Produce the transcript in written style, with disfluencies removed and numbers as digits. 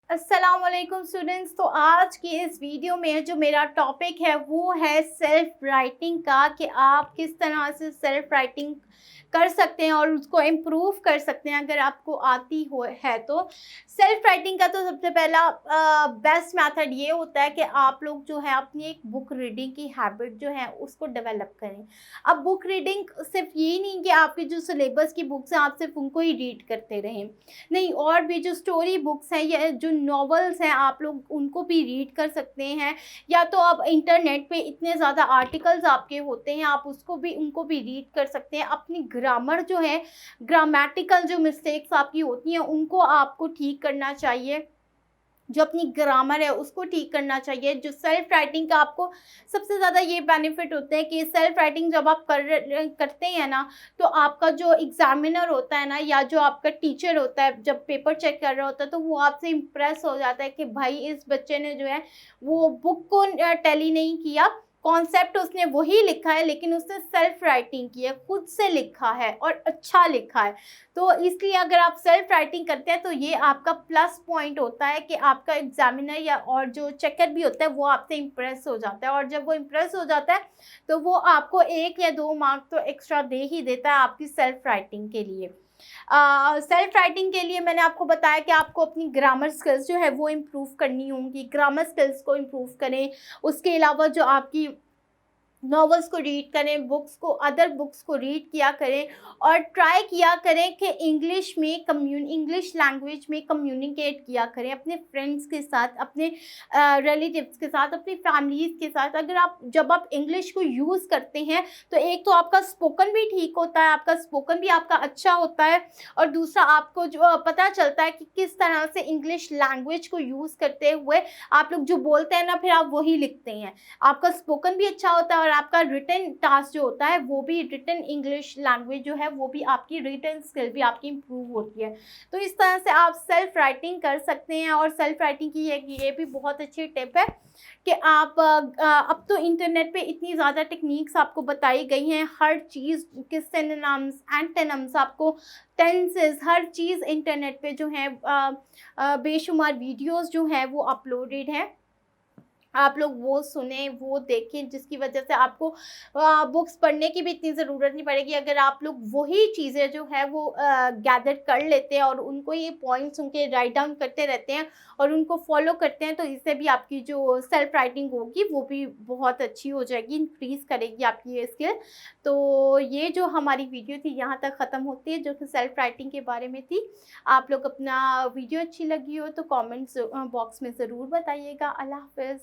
अस्सलाम वालेकुम स्टूडेंट्स। तो आज की इस वीडियो में जो मेरा टॉपिक है वो है सेल्फ राइटिंग का, कि आप किस तरह से सेल्फ राइटिंग कर सकते हैं और उसको इम्प्रूव कर सकते हैं अगर आपको आती हो है तो। सेल्फ राइटिंग का तो सबसे पहला बेस्ट मेथड ये होता है कि आप लोग जो है अपनी एक बुक रीडिंग की हैबिट जो है उसको डेवलप करें। अब बुक रीडिंग सिर्फ ये नहीं कि आपके जो सिलेबस की बुक्स हैं आप सिर्फ उनको ही रीड करते रहें, नहीं, और भी जो स्टोरी बुक्स हैं या जो नॉवेल्स हैं आप लोग उनको भी रीड कर सकते हैं। या तो आप इंटरनेट पे इतने ज़्यादा आर्टिकल्स आपके होते हैं, आप उनको भी रीड कर सकते हैं। अपनी ग्रामर जो है, ग्रामेटिकल जो मिस्टेक्स आपकी होती हैं उनको आपको ठीक करना चाहिए, जो अपनी ग्रामर है उसको ठीक करना चाहिए। जो सेल्फ राइटिंग का आपको सबसे ज़्यादा ये बेनिफिट होता है कि सेल्फ राइटिंग जब आप करते हैं ना, तो आपका जो एग्जामिनर होता है ना, या जो आपका टीचर होता है जब पेपर चेक कर रहा होता है, तो वो आपसे इम्प्रेस हो जाता है कि भाई इस बच्चे ने जो है वो बुक को टैली नहीं किया, कॉन्सेप्ट उसने वही लिखा है लेकिन उसने सेल्फ राइटिंग की है, खुद से लिखा है और अच्छा लिखा है। तो इसलिए अगर आप सेल्फ राइटिंग करते हैं तो ये आपका प्लस पॉइंट होता है कि आपका एग्जामिनर या और जो चेकर भी होता है वो आपसे इम्प्रेस हो जाता है, और जब वो इम्प्रेस हो जाता है तो वो आपको 1 या 2 मार्क तो एक्स्ट्रा दे ही देता है आपकी सेल्फ राइटिंग के लिए। सेल्फ राइटिंग के लिए मैंने आपको बताया कि आपको अपनी ग्रामर स्किल्स जो है वो इम्प्रूव करनी होंगी, ग्रामर स्किल्स को इम्प्रूव करें। उसके अलावा जो आपकी नॉवेल्स को रीड करें, बुक्स को, अदर बुक्स को रीड किया करें, और ट्राई किया करें कि इंग्लिश लैंग्वेज में कम्युनिकेट किया करें अपने फ्रेंड्स के साथ, अपने रिलेटिव्स के साथ, अपनी फैमिलीज़ के साथ। जब आप इंग्लिश को यूज़ करते हैं तो एक तो आपका स्पोकन भी ठीक होता है, आपका स्पोकन भी आपका अच्छा होता है, और दूसरा आपको जो पता चलता है कि किस तरह से इंग्लिश लैंग्वेज को यूज़ करते हुए आप लोग जो बोलते हैं ना फिर आप वही लिखते हैं। आपका स्पोकन भी अच्छा होता है और आपका रिटन टास्क जो होता है वो भी, रिटन इंग्लिश लैंग्वेज जो है वो भी, आपकी रिटन स्किल भी आपकी इम्प्रूव होती है। तो इस तरह से आप सेल्फ राइटिंग कर सकते हैं। और सेल्फ राइटिंग की ये भी बहुत अच्छी टिप है कि आप अब तो इंटरनेट पे इतनी ज़्यादा टेक्निक्स आपको बताई गई हैं, हर चीज़ के सिनोनिम्स, एंटोनिम्स, आपको टेंसेस, हर चीज़ इंटरनेट पे जो है बेशुमार वीडियोस जो हैं वो अपलोडेड हैं। आप लोग वो सुने, वो देखें, जिसकी वजह से आपको बुक्स पढ़ने की भी इतनी ज़रूरत नहीं पड़ेगी। अगर आप लोग वही चीज़ें जो है वो गैदर कर लेते हैं और उनको ये पॉइंट्स उनके राइट डाउन करते रहते हैं और उनको फॉलो करते हैं, तो इससे भी आपकी जो सेल्फ राइटिंग होगी वो भी बहुत अच्छी हो जाएगी, इंक्रीज़ करेगी आपकी ये स्किल। तो ये जो हमारी वीडियो थी यहाँ तक ख़त्म होती है, जो कि सेल्फ राइटिंग के बारे में थी। आप लोग अपना वीडियो अच्छी लगी हो तो कमेंट्स बॉक्स में ज़रूर बताइएगा। अल्लाह हाफ़िज़।